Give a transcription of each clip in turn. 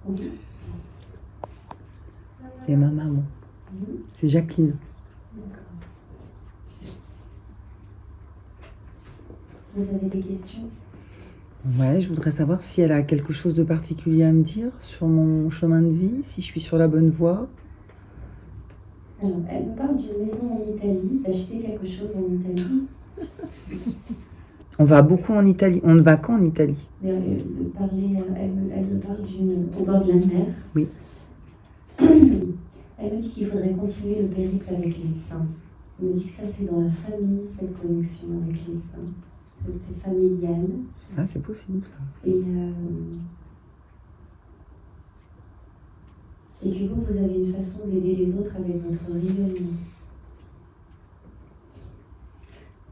Oui. C'est ma maman. C'est Jacqueline. D'accord. Vous avez des questions? Ouais, je voudrais savoir si elle a quelque chose de particulier à me dire sur mon chemin de vie, si je suis sur la bonne voie. Alors, elle me parle d'une maison en Italie, d'acheter quelque chose en Italie. On va beaucoup en Italie. On ne va qu'en Italie. Mais elle me parle au bord de la mer. Oui. Elle me dit qu'il faudrait continuer le périple avec les saints. Elle me dit que ça, c'est dans la famille, cette connexion avec les saints. C'est familial. Ah, c'est possible, ça. Et que vous avez une façon d'aider les autres avec votre rayonnement.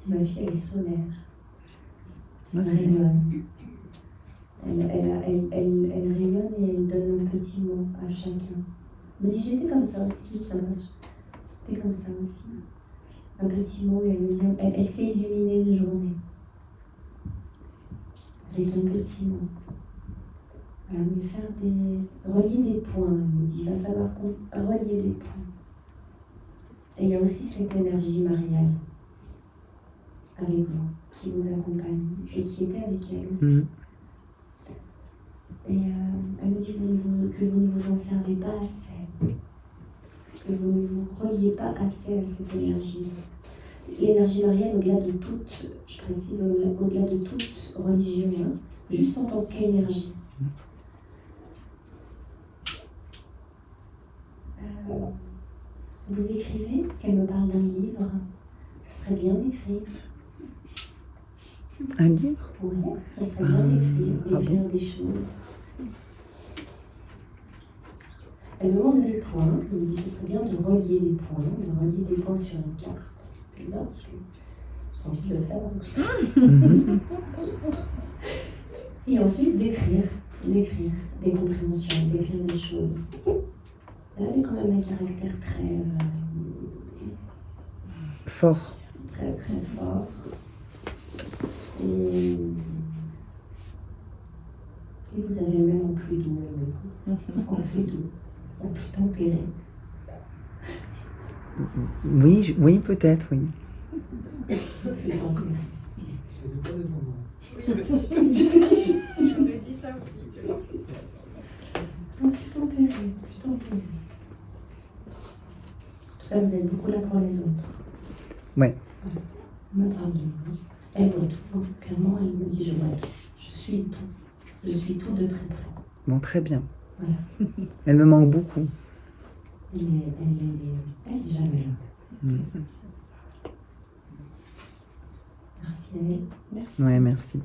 Ma fille, elle est solaire. Ah, Elle rayonne. Elle rayonne et elle donne un petit mot à chacun. Elle me dit, j'étais comme ça aussi, j'ai l'impression. J'étais comme ça aussi. Un petit mot, et elle sait illuminer une journée. Avec un petit mot. Voilà, lui faire relier des points. Elle me dit, il va falloir relier des points. Et il y a aussi cette énergie mariale avec vous, qui vous accompagne et qui était avec elle aussi. Et elle me dit que vous ne vous en servez pas assez, que vous ne vous reliez pas assez à cette énergie. L'énergie mariale, au-delà de toute, je précise, au-delà de toute religion, hein, juste en tant qu'énergie. Vous écrivez, parce qu'elle me parle d'un livre, ça serait bien d'écrire. Un livre? Oui, ça serait bien d'écrire des choses. Elle me demande des points, elle me dit que ce serait bien de relier des points sur une carte. C'est bizarre parce que j'ai envie de le faire. Et ensuite d'écrire des compréhensions, d'écrire des choses. Elle avait quand même un caractère très fort. Très très fort. Et vous avez même en plus doux, en plus doux, en plus tempéré. Oui, peut-être, oui. Plus tempéré. J'aurais dit ça aussi, tu vois. Plus tempéré, plus tempéré. En tout cas, vous êtes beaucoup là pour les autres. Ouais. On me parle de vous. Elle voit tout. Clairement, elle me dit, je vois tout. Je suis tout. Je suis tout de très près. Bon, très bien. Voilà. Elle me manque beaucoup. Elle est jamais là. Mm. Merci à elle. Ouais, merci.